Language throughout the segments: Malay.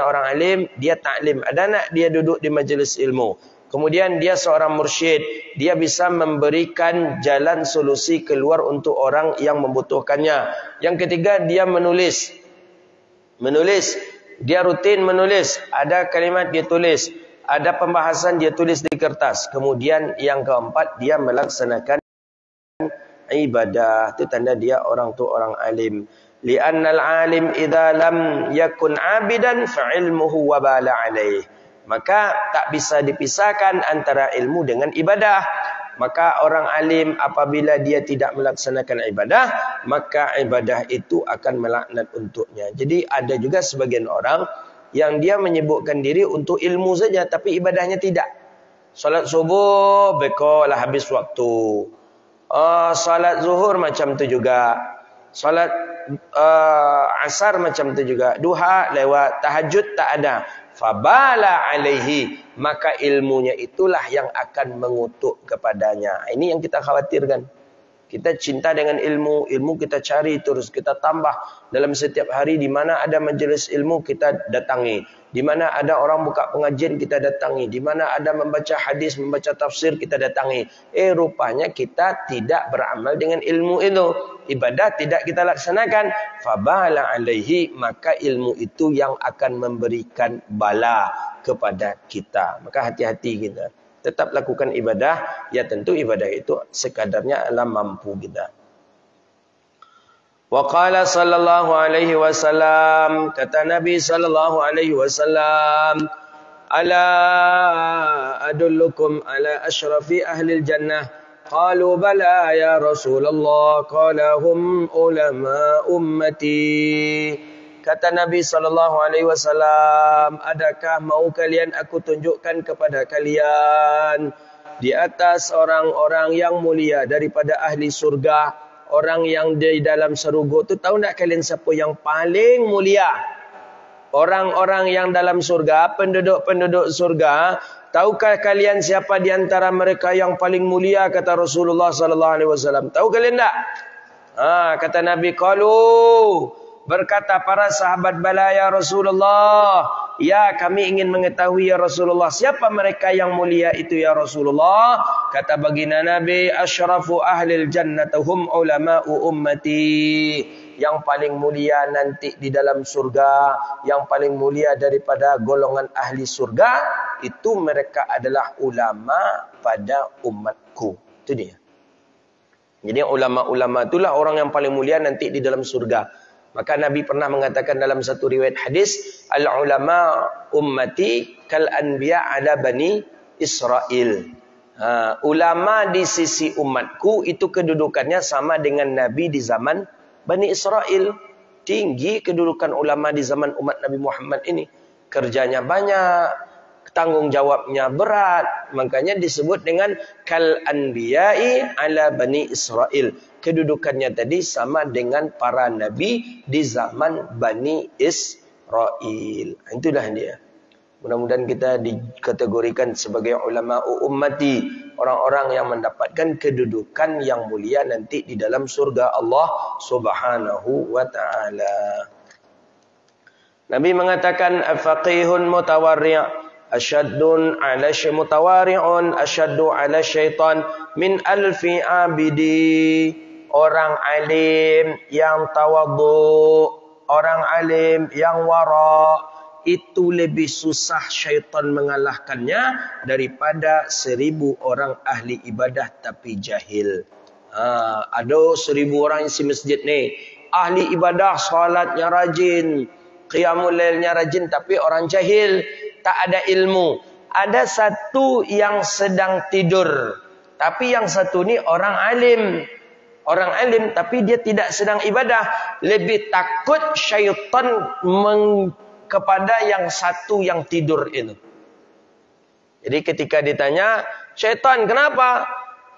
orang alim, dia taklim. Ada anak dia duduk di majlis ilmu. Kemudian dia seorang mursyid, dia bisa memberikan jalan solusi keluar untuk orang yang membutuhkannya. Yang ketiga, dia menulis. Dia rutin menulis. Ada kalimat dia tulis, ada pembahasan dia tulis di kertas. Kemudian yang keempat, dia melaksanakan ibadah. Itu tanda dia orang tu orang alim. Li'annal alim idza lam yakun 'abidan fa ilmuhu wabala 'alaih. Maka tak bisa dipisahkan antara ilmu dengan ibadah. Maka orang alim apabila dia tidak melaksanakan ibadah, maka ibadah itu akan melaknat untuknya. Jadi ada juga sebagian orang yang dia menyibukkan diri untuk ilmu saja tapi ibadahnya tidak. Salat subuh bekolah habis waktu. Salat zuhur macam tu juga. Salat asar macam tu juga. Duha lewat, tahajud tak ada. Fabala alaihi, maka ilmunya itulah yang akan mengutuk kepadanya. Ini yang kita khawatirkan. Kita cinta dengan ilmu, ilmu kita cari terus, kita tambah dalam setiap hari. Di mana ada majlis ilmu kita datangi, di mana ada orang buka pengajian kita datangi, di mana ada membaca hadis, membaca tafsir kita datangi. Rupanya kita tidak beramal dengan ilmu itu, ibadah tidak kita laksanakan. Fabala alaihi, maka ilmu itu yang akan memberikan bala kepada kita. Maka hati-hati kita. Tetap lakukan ibadah, ya tentu ibadah itu sekadarnya adalah mampu kita. Wa qala sallallahu alaihi wasallam, kata Nabi sallallahu alaihi wasallam, ala adullukum ala asyrafi ahli jannah. Qalu bala ya Rasulullah, qala hum ulama ummati. Kata Nabi SAW, adakah mau kalian aku tunjukkan kepada kalian di atas orang-orang yang mulia daripada ahli surga, orang yang di dalam surga tu, tahu tak kalian siapa yang paling mulia? Orang-orang yang dalam surga, penduduk-penduduk surga, tahukah kalian siapa di antara mereka yang paling mulia? Kata Rasulullah SAW. Tahu kalian tak? Kata Nabi, qalu, berkata para sahabat, bala ya Rasulullah, ya kami ingin mengetahui ya Rasulullah, siapa mereka yang mulia itu ya Rasulullah? Kata baginda Nabi, asyrafu ahlil jannatuhum ulama'u ummati. Yang paling mulia nanti di dalam surga, yang paling mulia daripada golongan ahli surga, itu mereka adalah ulama pada umatku. Itu dia. Jadi ulama-ulama itulah orang yang paling mulia nanti di dalam surga. Maka Nabi pernah mengatakan dalam satu riwayat hadis, al-ulama ummati kal anbiya ala bani Israel. Ulama di sisi umatku itu kedudukannya sama dengan Nabi di zaman Bani Israel. Tinggi kedudukan ulama di zaman umat Nabi Muhammad ini. Kerjanya banyak, tanggung jawabnya berat. Makanya disebut dengan kal anbiya'i ala bani Israel. Kedudukannya tadi sama dengan para nabi di zaman Bani Israel. Itulah dia. Mudah-mudahan kita dikategorikan sebagai ulama ummati, orang-orang yang mendapatkan kedudukan yang mulia nanti di dalam surga Allah Subhanahu wa taala. Nabi mengatakan faqihun mutawarri' asyaddun 'ala mutawari'un asyaddu 'ala syaitan min alfi 'abidi. Orang alim yang tawadhu, orang alim yang wara, itu lebih susah syaitan mengalahkannya daripada 1000 orang ahli ibadah tapi jahil. Ada 1000 orang isi masjid ni, ahli ibadah, salatnya rajin, qiyamul lailnya rajin, tapi orang jahil, tak ada ilmu. Ada satu yang sedang tidur, tapi yang satu ni orang alim. Orang alim tapi dia tidak sedang ibadah. Lebih takut syaitan kepada yang satu yang tidur itu. Jadi ketika ditanya, syaitan kenapa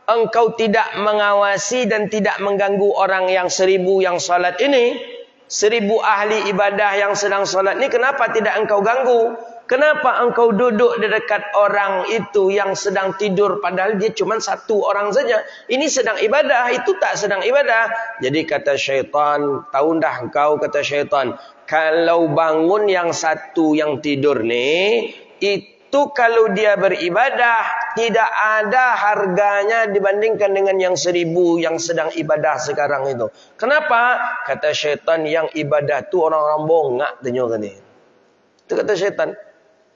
engkau tidak mengawasi dan tidak mengganggu orang yang 1000 yang salat ini? 1000 ahli ibadah yang sedang salat ini, kenapa tidak engkau ganggu? Kenapa engkau duduk di dekat orang itu yang sedang tidur padahal dia cuma satu orang saja? Ini sedang ibadah, itu tak sedang ibadah. Jadi kata syaitan, tahu dah engkau, kata syaitan, Kalau bangun yang satu yang tidur ni, itu kalau dia beribadah, tidak ada harganya dibandingkan dengan yang 1000 yang sedang ibadah sekarang itu. Kenapa? Kata syaitan, yang ibadah tu orang-orang bongak tanya kan ni. Itu kata syaitan.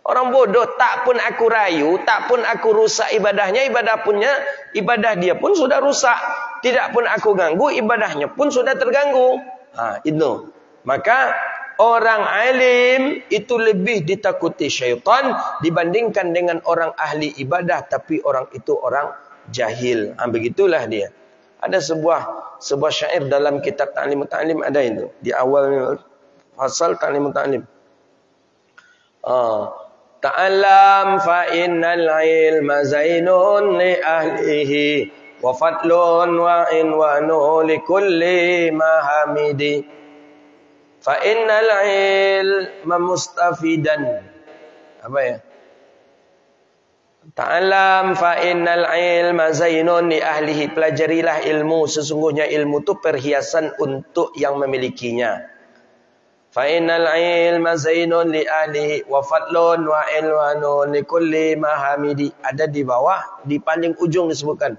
Orang bodoh, tak pun aku rayu, tak pun aku rusak ibadahnya, ibadah dia pun sudah rusak. Tidak pun aku ganggu, ibadahnya pun sudah terganggu. Itu. Maka orang alim itu lebih ditakuti syaitan dibandingkan dengan orang ahli ibadah, tapi orang itu orang jahil. Begitulah dia. Ada sebuah syair dalam kitab Ta'lim Ta'lim, ada itu di awal fasal Ta'lim Ta'lim. Ta'allam fa innal ilma zainun li ahlihi wa fadlun wa inwanu li kulli mahamidi. Fa innal ilma mustafidan. Apa ya? Ta'allam fa innal ilma zainun li ahlihi. Pelajarilah ilmu, sesungguhnya ilmu itu perhiasan untuk yang memilikinya. Fa innal ilma zainun li ahlihi wa fadlun wa ilwanun li kulli mahamidi. Ada di bawah, di paling ujung disebutkan.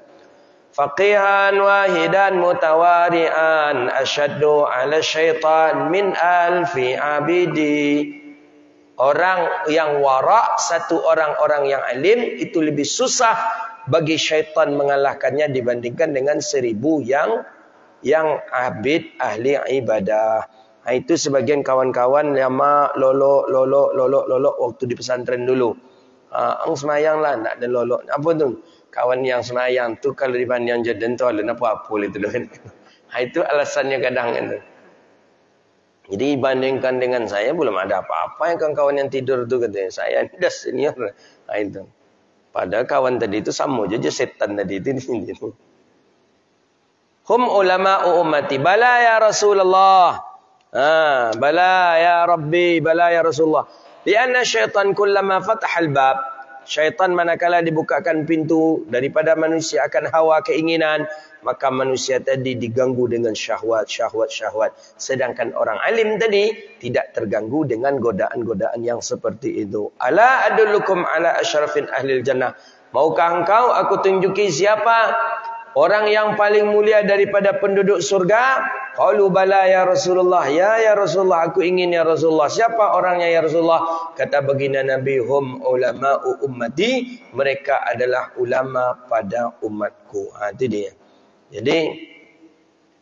Faqihan wahidan mutawari'an asyaddu 'ala syaitan min alfi abidi. Orang yang wara', satu orang yang alim, itu lebih susah bagi syaitan mengalahkannya dibandingkan dengan 1000 yang abid ahli ibadah. Itu sebagian kawan-kawan yang lolok waktu di pesantren dulu. Ang semayang lah, tak ada lolok. Apa tu? Kawan yang semayang tu kalau dibanding jaden tu ada apa-apa itu kan. Itu alasannya kadang itu. Jadi bandingkan dengan saya belum ada apa-apa yang kawan-kawan yang tidur tu katanya. Saya ni dah senior. Itu. Padahal kawan tadi itu sama je setan tadi itu. Hum ulama'u ummati. Bala ya Rasulullah. Bala ya Rabbi, bala ya Rasulullah. Lianna syaitan kullama fatahal bab. Syaitan manakala dibukakan pintu daripada manusia akan hawa keinginan, maka manusia tadi diganggu dengan syahwat. Sedangkan orang alim tadi tidak terganggu dengan godaan-godaan yang seperti itu. Ala adullukum ala asyrafin ahlil jannah. Maukah engkau aku tunjuki siapa orang yang paling mulia daripada penduduk surga? Qalu bala ya Rasulullah. Ya Rasulullah, aku ingin ya Rasulullah. Siapa orangnya ya Rasulullah? Kata baginda Nabi, hum ulama'u ummati. Mereka adalah ulama pada umatku. Itu dia. Jadi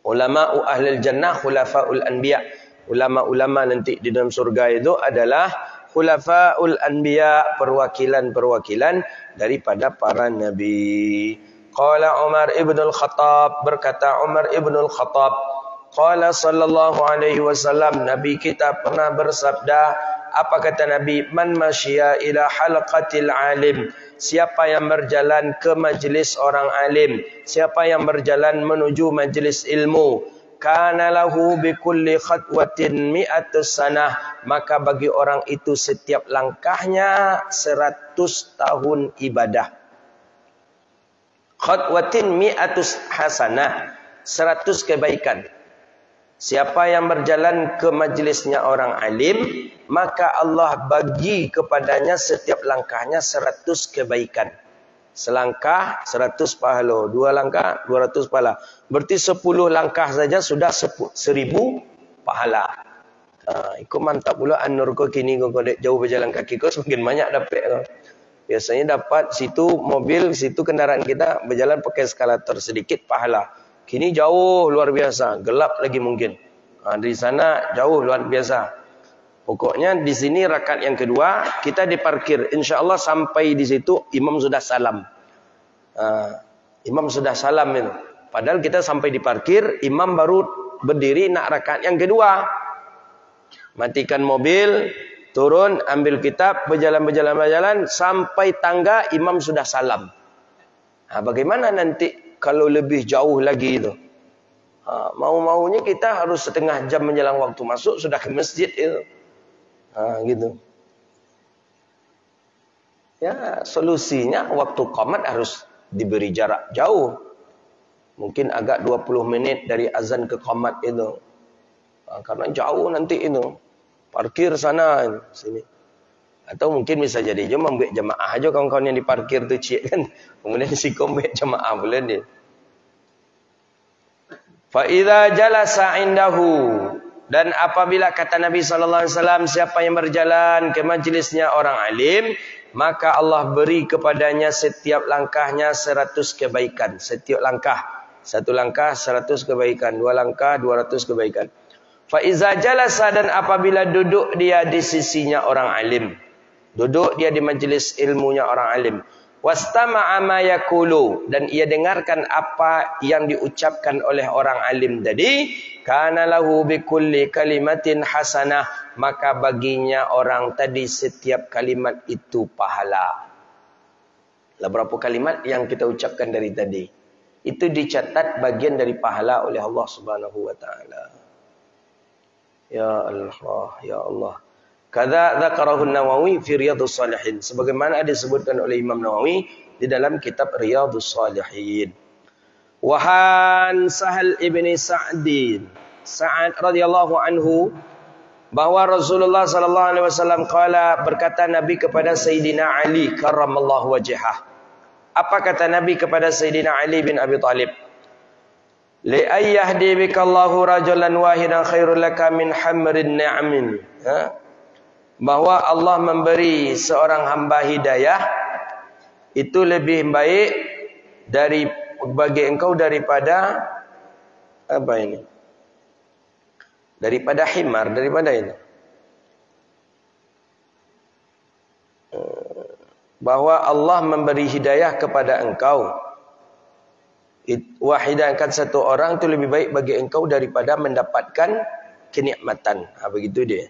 ulama'u ahlil jannah khulafa'ul anbiya. Ulama-ulama nanti di dalam surga itu adalah khulafa'ul anbiya, perwakilan-perwakilan daripada para nabi. Qala Umar ibn al-Khattab, berkata Umar ibn al-Khattab, qala sallallahu alaihi wasallam, Nabi kita pernah bersabda, apa kata Nabi? Man masyiya ila halaqatil alim. Siapa yang berjalan ke majlis orang alim, siapa yang berjalan menuju majlis ilmu, kana lahu bi kulli khatwatin mi'atus sanah, maka bagi orang itu setiap langkahnya 100 tahun ibadah. Khatwatin mi'atus hasanah, 100 kebaikan. Siapa yang berjalan ke majlisnya orang alim, maka Allah bagi kepadanya setiap langkahnya 100 kebaikan. Selangkah 100 pahala, 2 langkah 200 pahala. Berarti 10 langkah saja sudah 1000 pahala. Ikut mantap pula an-nur ko kini kau dek jauh berjalan kaki kau semakin banyak dapat kau. Biasanya dapat situ mobil, situ kendaraan kita berjalan pakai eskalator sedikit pahala. Kini jauh luar biasa, gelap lagi mungkin. Di sana jauh luar biasa. Pokoknya di sini rakaat yang kedua kita diparkir. InsyaAllah sampai di situ imam sudah salam. Imam sudah salam itu. Padahal kita sampai diparkir, imam baru berdiri nak rakaat yang kedua. Matikan mobil, turun, ambil kitab, berjalan sampai tangga imam sudah salam. Bagaimana nanti kalau lebih jauh lagi itu? Mau-maunya kita harus setengah jam menjelang waktu masuk sudah ke masjid itu. Gitu. Ya, solusinya waktu qomat harus diberi jarak jauh. Mungkin agak 20 menit dari azan ke qomat itu. Karena jauh nanti itu. Parkir sana sini. Atau mungkin bisa jadi jom ambil jemaah aja kawan-kawan yang diparkir tu cik kan. Kemudian si ambil jemaah boleh ni. Fa idza jalasa indahu, dan apabila kata Nabi sallallahu alaihi wasallam siapa yang berjalan ke majlisnya orang alim, maka Allah beri kepadanya setiap langkahnya 100 kebaikan. Setiap langkah, satu langkah 100 kebaikan, dua langkah 200 kebaikan. Fa iza jalasa, dan apabila duduk dia di sisinya orang alim, duduk dia di majlis ilmunya orang alim, wastama'a ma yaqulu, dan ia dengarkan apa yang diucapkan oleh orang alim tadi, kana lahu bikulli kalimatin hasanah, maka baginya orang tadi setiap kalimat itu pahala. Lah berapa kalimat yang kita ucapkan dari tadi, itu dicatat bagian dari pahala oleh Allah Subhanahu wa taala. Ya Allah, ya Allah. Kadza dzakarahu Nawawi fi Riyadhus Shalihin, sebagaimana disebutkan oleh Imam Nawawi di dalam kitab Riyadhus Shalihin. Wahan Sahal ibni Sa'ad radhiyallahu anhu, bahwa Rasulullah sallallahu alaihi wasallam qala, berkata Nabi kepada Sayyidina Ali karramallahu wajhah. Apa kata Nabi kepada Sayyidina Ali bin Abi Thalib? Li ayyahdi bikallahu rajulan wahidan khairul laka min hamrin ni'amin. Bahwa Allah memberi seorang hamba hidayah itu lebih baik dari bagi engkau daripada apa ini? Daripada himar, daripada ini. Bahwa Allah memberi hidayah kepada engkau, wahidahkan satu orang itu lebih baik bagi engkau daripada mendapatkan kenikmatan. Begitu dia.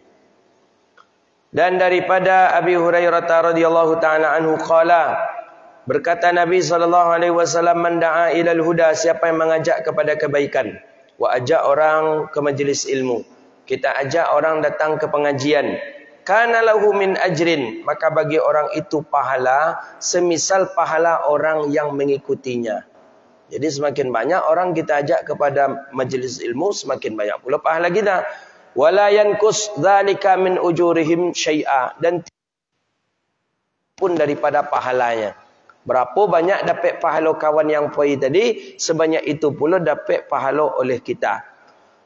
Dan daripada Abi Hurairah radhiyallahu taala anhu qala, berkata Nabi sallallahu alaihi wasallam, man da'a ilal huda, siapa yang mengajak kepada kebaikan, wa ajak orang ke majlis ilmu, kita ajak orang datang ke pengajian, kana lahu min ajrin, maka bagi orang itu pahala semisal pahala orang yang mengikutinya. Jadi semakin banyak orang kita ajak kepada majlis ilmu, semakin banyak pula pahala kita. Wala yankus dzalika min ujurihim syai'a, dan pun daripada pahalanya. Berapa banyak dapat pahala kawan yang poi tadi, sebanyak itu pula dapat pahala oleh kita.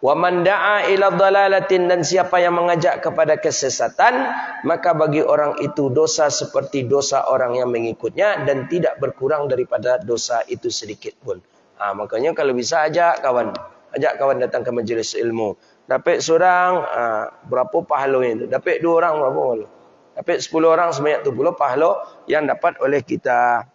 Wa man da'a ila dhalalatin, dan siapa yang mengajak kepada kesesatan, maka bagi orang itu dosa seperti dosa orang yang mengikutnya, dan tidak berkurang daripada dosa itu sedikit pun. Makanya kalau bisa ajak kawan datang ke majlis ilmu. Dapat seorang berapa pahalanya itu? Dapat 2 orang berapa pahala? Dapat 10 orang, sebanyak itu pula pahala yang dapat oleh kita.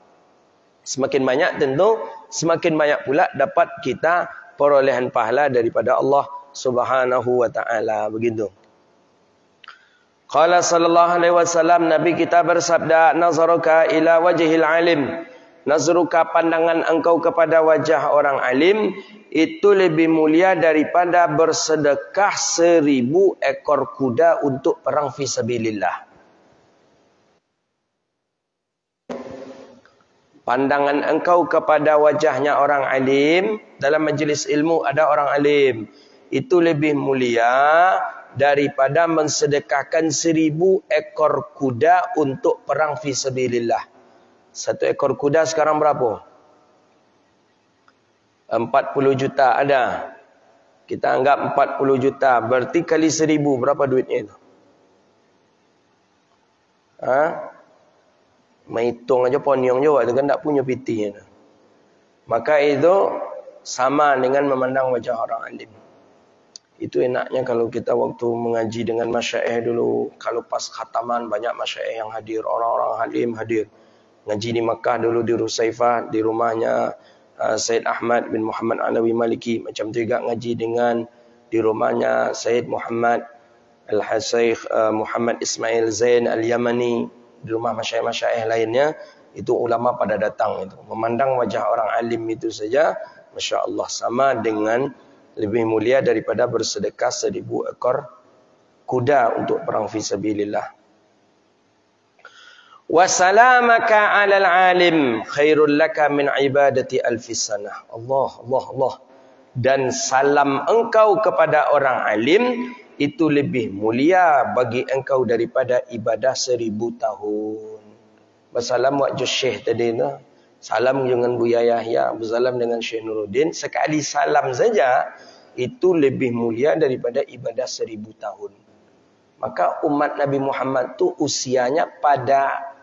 Semakin banyak tentu semakin banyak pula dapat kita perolehan pahala daripada Allah Subhanahu wa taala. Begitu. Qala sallallahu alaihi wasallam, Nabi kita bersabda, nazaruka ila wajhil alim, nazruka, pandangan engkau kepada wajah orang alim itu lebih mulia daripada bersedekah 1000 ekor kuda untuk perang fisabilillah. Pandangan engkau kepada wajahnya orang alim, dalam majlis ilmu ada orang alim, itu lebih mulia daripada mensedekahkan 1000 ekor kuda untuk perang fisabilillah. 1 ekor kuda sekarang berapa? 40 juta ada. Kita anggap 40 juta. Berarti kali 1000 berapa duitnya itu? Menghitung aja ponyong je waktu kan tak punya piti. Maka itu sama dengan memandang wajah orang alim. Itu enaknya kalau kita waktu mengaji dengan masyaikh dulu. Kalau pas khataman banyak masyaikh yang hadir. Orang-orang alim hadir. Ngaji di Makkah dulu di Rusaifah, di rumahnya Said Ahmad bin Muhammad Alawi Maliki. Macam tu juga ngaji dengan di rumahnya Said Muhammad Al-Hasyikh Muhammad Ismail Zain Al-Yamani. Di rumah masyaikh-masyaikh lainnya, itu ulama pada datang itu. Memandang wajah orang alim itu saja, Masya Allah, sama dengan lebih mulia daripada bersedekah 1000 ekor kuda untuk perang fisabilillah. Wasalamaka 'alal 'alim khairul laka min ibadati alfis sanah. Allah. Dan salam engkau kepada orang alim itu lebih mulia bagi engkau daripada ibadah 1000 tahun. Bersalam wak Syekh tadi tu. Salam dengan Buya Yahya, bersalam dengan Syekh Nuruddin. Sekali salam saja itu lebih mulia daripada ibadah 1000 tahun. Maka umat Nabi Muhammad tu usianya pada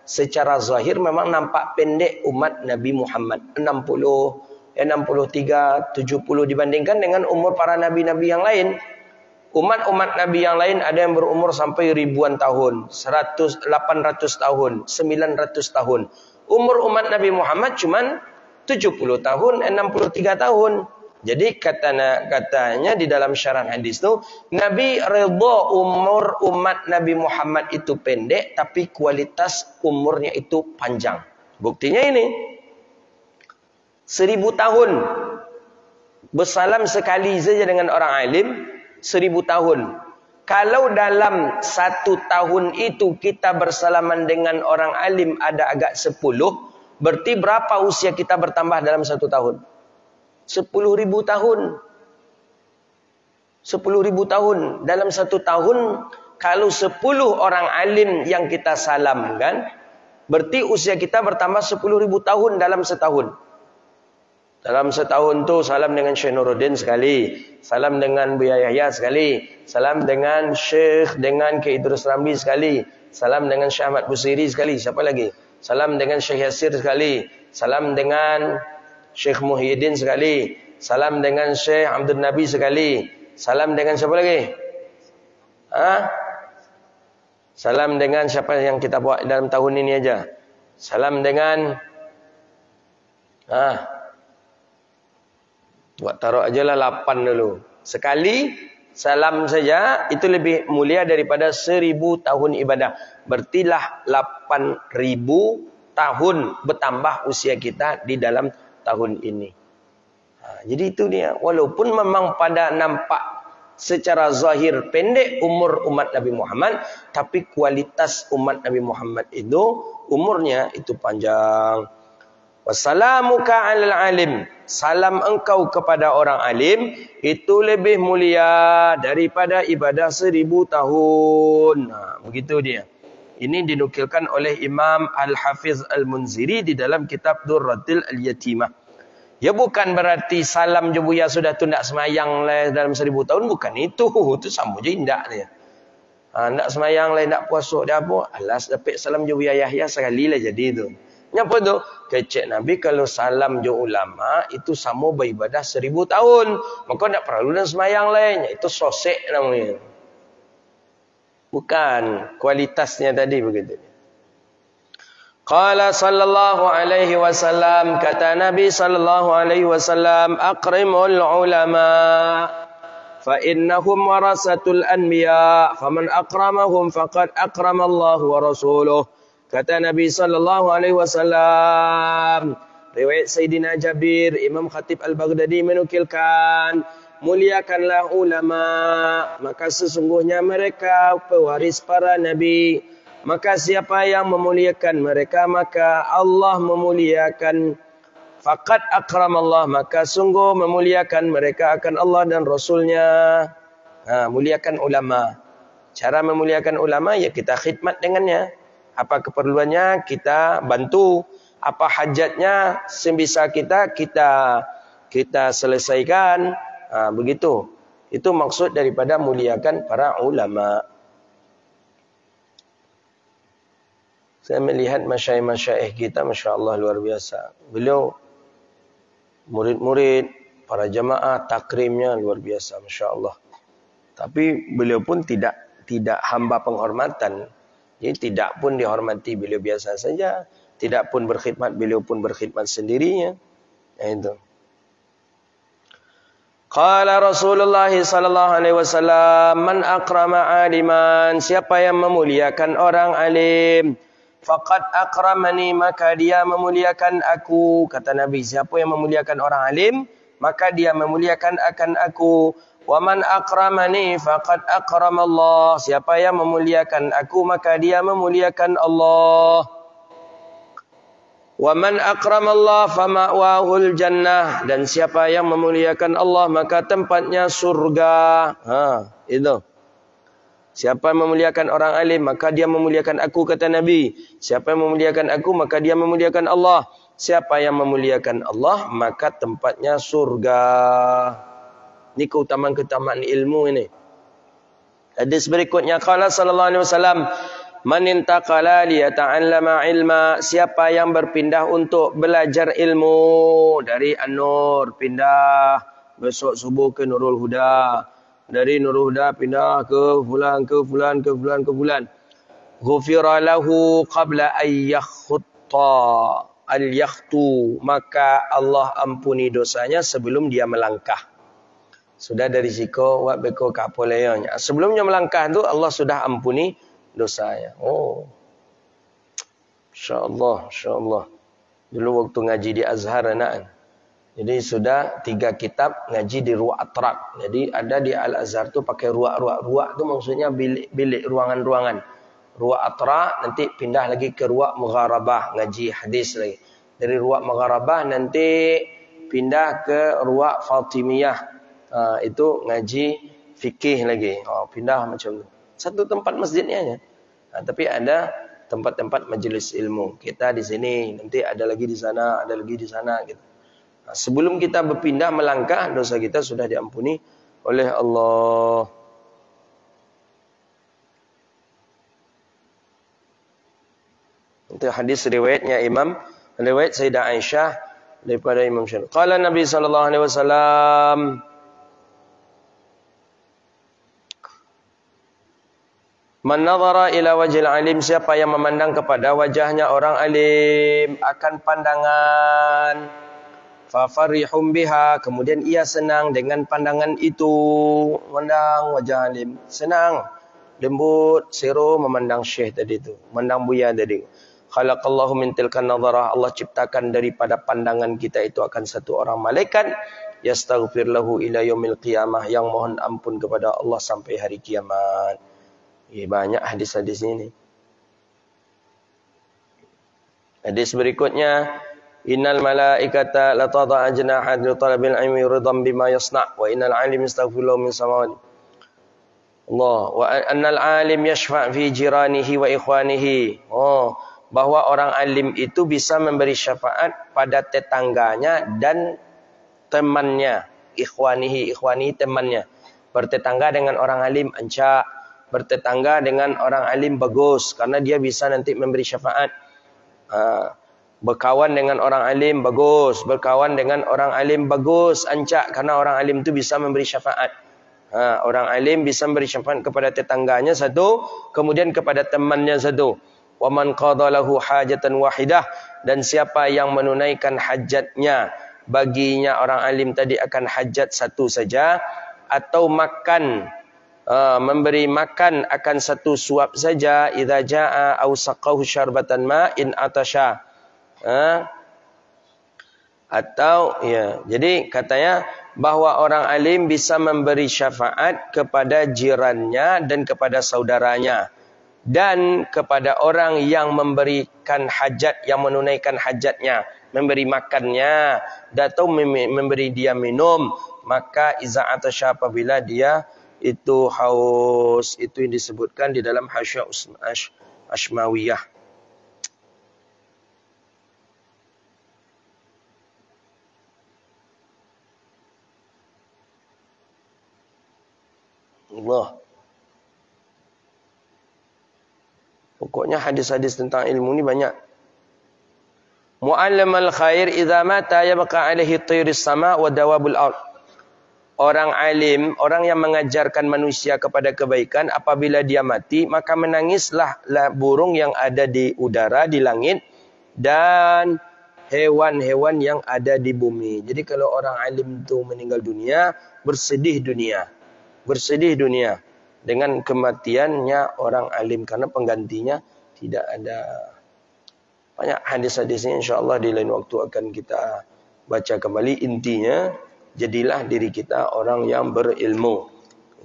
secara zahir memang nampak pendek umat Nabi Muhammad. 63, 70 dibandingkan dengan umur para nabi-nabi yang lain. Umat-umat Nabi yang lain ada yang berumur sampai ribuan tahun, 100, 800 tahun, 900 tahun. Umur umat Nabi Muhammad cuman 70 tahun, 63 tahun. Jadi katanya di dalam syarah hadis itu, Nabi redha umur umat Nabi Muhammad itu pendek, tapi kualitas umurnya itu panjang. Buktinya ini, 1000 tahun. Bersalam sekali saja dengan orang alim, 1000 tahun. Kalau dalam 1 tahun itu kita bersalaman dengan orang alim ada agak 10, berarti berapa usia kita bertambah dalam 1 tahun? 10.000 tahun. 10.000 tahun. Dalam 1 tahun, kalau 10 orang alim yang kita salamkan, berarti usia kita bertambah 10.000 tahun dalam setahun. Dalam setahun tu salam dengan Syekh Nuruddin sekali, salam dengan Buya Yahya sekali, salam dengan Syekh dengan Ki Idrus Ramli sekali, salam dengan Syekh Ahmad Busiri sekali, siapa lagi? Salam dengan Syekh Yasir sekali, salam dengan Syekh Muhyiddin sekali, salam dengan Syekh Abdul Nabi sekali, salam dengan siapa lagi? Salam dengan siapa yang kita buat dalam tahun ini aja? Salam dengan buat taruh aja lah 8 dulu. Sekali salam saja itu lebih mulia daripada 1000 tahun ibadah. Berartilah 8.000 tahun bertambah usia kita di dalam tahun ini. Jadi itu dia. Walaupun memang pada nampak secara zahir pendek umur umat Nabi Muhammad, tapi kualitas umat Nabi Muhammad itu umurnya itu panjang. Wassalamuka 'alal alim. Salam engkau kepada orang alim itu lebih mulia daripada ibadah 1000 tahun. Begitu dia. Ini dinukilkan oleh Imam Al-Hafiz Al-Munziri di dalam kitab Durratil Al-Yatimah. Ya bukan berarti salam je Buya sudah tu nak semayang lah dalam 1000 tahun. Bukan itu. Itu sama je indak dia. Nak semayang lah, nak puasa dia apa. Alas dapat salam je Buya Yahya sekali lah jadi tu. Apa tu? Kecek Nabi kalau salam je ulama itu sama beribadah 1000 tahun. Maka tak perlu dan semayang lain. Itu sosek namanya. Bukan kualitasnya tadi begitu. Qala sallallahu alaihi wasallam, kata Nabi sallallahu alaihi wasallam, aqrimul ulama fa innahum warasatul anbiya faman aqramahum faqad akramallahu wa rasuluh. Kata Nabi sallallahu alaihi wasallam, riwayat Sayyidina Jabir, Imam Khatib Al-Baghdadi menukilkan, muliakanlah ulama, maka sesungguhnya mereka pewaris para nabi. Maka siapa yang memuliakan mereka, maka Allah memuliakan. Faqad akramallah, maka sungguh memuliakan mereka akan Allah dan Rasulnya. Muliakan ulama. Cara memuliakan ulama, ya kita khidmat dengannya. Apa keperluannya kita bantu, apa hajatnya sebisa kita selesaikan. Begitu. Itu maksud daripada muliakan para ulama. Saya melihat masyaikh kita, Masya Allah luar biasa. Beliau murid-murid, para jamaah takrimnya luar biasa, Masya Allah. Tapi beliau pun tidak hamba penghormatan. Jadi tidak pun dihormati, beliau biasa saja. Tidak pun berkhidmat, beliau pun berkhidmat sendirinya. Itu. Qala Rasulullah sallallahu alaihi wasallam, man akrama aliman, siapa yang memuliakan orang alim, faqad akramani, maka dia memuliakan aku. Kata Nabi, siapa yang memuliakan orang alim, maka dia memuliakan akan aku. Wa man akramani faqad akramallah, siapa yang memuliakan aku maka dia memuliakan Allah. Wa man akramallah fama'wahul jannah, dan siapa yang memuliakan Allah maka tempatnya surga. Itu. Siapa yang memuliakan orang alim maka dia memuliakan aku, kata Nabi. Siapa yang memuliakan aku maka dia memuliakan Allah. Siapa yang memuliakan Allah maka tempatnya surga. Ini keutamaan-keutamaan ilmu ini. Hadis berikutnya, qala sallallahu alaihi wasallam, man intaqala liyata'allama ilma, siapa yang berpindah untuk belajar ilmu dari An-Nur pindah besok subuh ke Nurul Huda, dari Nurul Huda pindah ke fulan, ke fulan, ke fulan, ke fulan, ghufira lahu qabla an yakhutta al-yakhtu, maka Allah ampuni dosanya sebelum dia melangkah. Sudah dari siko wak beko kapoleyonya. Sebelumnya melangkah tu Allah sudah ampuni dosanya. Oh. Insya-Allah, insya-Allah. Dulu waktu ngaji di Azhar anak. Jadi sudah 3 kitab ngaji di Ru'at Atrak. Jadi ada di Al-Azhar tu pakai ruak-ruak. Ruak tu maksudnya bilik ruangan-ruangan. Ruak Atrak nanti pindah lagi ke Ruak Mugharabah, ngaji hadis lagi. Dari Ruak Mugharabah nanti pindah ke Ruak Fatimiyah. Itu ngaji fikih lagi. Pindah macam tu. Satu tempat masjidnya aja. Tapi ada tempat-tempat majelis ilmu. Kita di sini, nanti ada lagi di sana, ada lagi di sana gitu. Sebelum kita berpindah melangkah, dosa kita sudah diampuni oleh Allah. Itu hadis riwayatnya riwayat Sayyidah Aisyah daripada Imam Syafi'i. Qala Nabi sallallahu alaihi wasallam, man nadhara ila wajhil alim, siapa yang memandang kepada wajahnya orang alim akan pandangan, fa farihum biha, kemudian ia senang dengan pandangan itu. Memandang wajah alim senang, lembut sero memandang syekh tadi tu, memandang buya tadi. Khalaqallahu min tilkan nadharah, Allah ciptakan daripada pandangan kita itu akan satu orang malaikat yastaghfir lahu ila yaumil qiyamah, yang mohon ampun kepada Allah sampai hari kiamat. Banyak hadis-hadis ini. Hadis berikutnya, innal malaikata la tad'a ajnaha li talabil ilmi ridhan bima yasna' wa innal alim yastaghfiru min samawati Allah wa annal alim yashfa' fi jiranihi wa ikhwanihi. Bahwa orang alim itu bisa memberi syafaat pada tetangganya dan temannya. Ikhwanihi temannya. Bertetangga dengan orang alim ancak, bertetangga dengan orang alim bagus, karena dia bisa nanti memberi syafaat. Berkawan dengan orang alim bagus, berkawan dengan orang alim bagus, ancak, karena orang alim itu bisa memberi syafaat. Orang alim bisa memberi syafaat kepada tetangganya satu, kemudian kepada temannya satu. Wa man qada lahu hajatan wahidah, dan siapa yang menunaikan hajatnya baginya orang alim tadi akan hajat satu saja, atau makan, memberi makan akan satu suap saja, idza jaa au saqahu syarbatan ma in atasha. Atau jadi katanya bahwa orang alim bisa memberi syafaat kepada jirannya dan kepada saudaranya dan kepada orang yang memberikan hajat, yang menunaikan hajatnya, memberi makannya atau memberi dia minum, maka iza atasha, apabila dia itu haus. Itu yang disebutkan di dalam Hasyiah Ashmawiyah. Allah. Pokoknya hadis-hadis tentang ilmu ni banyak. Mu'allimal khair idza mata yabqa alaihi tayris sama wa dawabul ard. Orang alim, orang yang mengajarkan manusia kepada kebaikan, apabila dia mati, maka menangislah burung yang ada di udara, di langit, dan hewan-hewan yang ada di bumi. Jadi kalau orang alim itu meninggal dunia, bersedih dunia. Bersedih dunia dengan kematiannya orang alim, karena penggantinya tidak ada. Banyak hadis-hadisnya, insyaAllah di lain waktu akan kita baca kembali. Intinya, jadilah diri kita orang yang berilmu.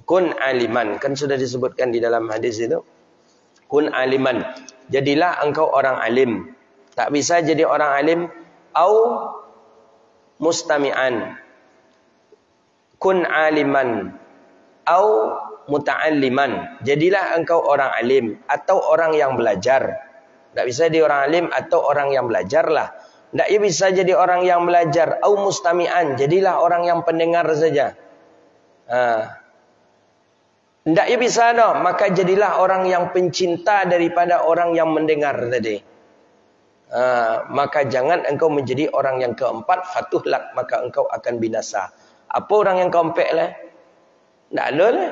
Kun aliman, kan sudah disebutkan di dalam hadis itu. Kun aliman, jadilah engkau orang alim. Tak bisa jadi orang alim. Au mustami'an. Kun aliman. Au muta'alliman. Jadilah engkau orang alim atau orang yang belajar. Tak bisa jadi orang alim atau orang yang belajar lah. Tak bisa jadi orang yang belajar. Au mustami'an. Jadilah orang yang pendengar saja. Tak bisa dah. Maka jadilah orang yang pencinta daripada orang yang mendengar tadi. Maka jangan engkau menjadi orang yang keempat. Fatuhlak. Maka engkau akan binasa. Apa orang yang keempat lah? Tak ada lah.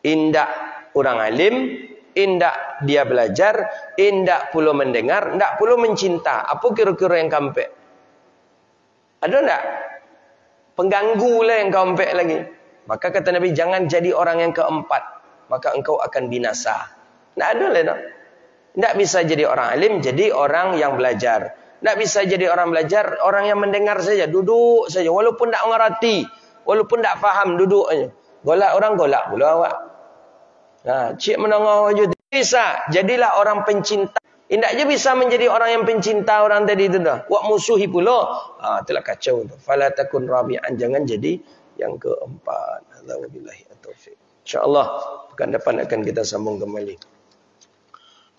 Indak orang alim, indak dia belajar, indak pula mendengar, indak pula mencinta. Apa kira-kira yang keempat? Ada tak? Pengganggu lah yang keempat lagi. Maka kata Nabi, jangan jadi orang yang keempat. Maka engkau akan binasa. Tak ada lah tak? Tak bisa jadi orang alim, jadi orang yang belajar. Tak bisa jadi orang belajar, orang yang mendengar saja. Duduk saja. Walaupun tak mengerti. Walaupun tak faham, duduk saja. Golak orang, golak pula awak. Cik menengah je. Bisa. Jadilah orang pencinta. Tidak je bisa menjadi orang yang pencinta orang tadi itu dah. Wak musuhi pula. Telah kacau tu. Fala takun rabi'an. Jangan jadi yang keempat. Wabillahi at-taufiq. InsyaAllah pekan depan akan kita sambung kembali.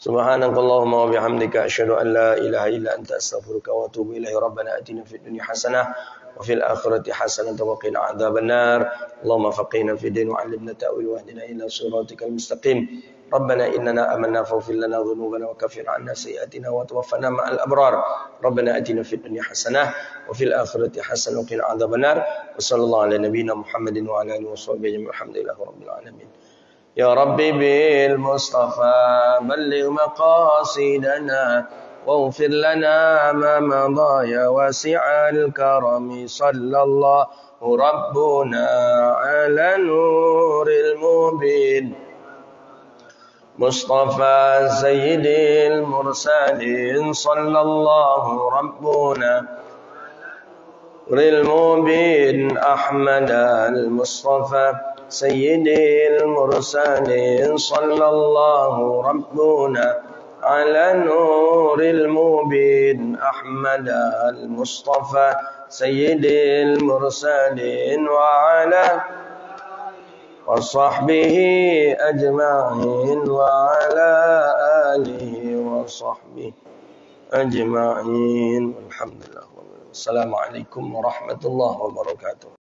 Subhanakallahumma wa bihamdika asyhadu an la ilaha illa anta astaghfiruka wa atubu ilaik. Rabbana atina fid dunya hasanah wa fil akhirati hasanah wa qina adzabannar. Allahumma faqihna fid din wa 'allimna ta'wil wa hdina ila siratikal mustaqim. Rabbana innana amanna faghfir lana dhunubana wa kaffir 'anna sayyi'atina wa tawaffana ma'al abrar. Rabbana atina fid dunya hasanah wa fil akhirati hasanah wa qina adzabannar. Wa sallallahu ala nabiyyina Muhammadin wa ala alihi wa sahbihi ajma'in. Alhamdulillahi rabbil alamin. Ya Rabbi bil Mustafa balligh maqasidana waghfir lana ma madha ya wasi'al karami sallallahu rabbuna ala nuril mubin Mustafa sayyidil mursalin sallallahu rabbuna nuril mubin Ahmad al-Mustafa سيد المرسلين صلى الله ربنا على نور المبين أحمد المصطفى سيد المرسلين وعلى وصحبه أجمعين وعلى آله وصحبه أجمعين الحمد لله والسلام عليكم ورحمة الله وبركاته.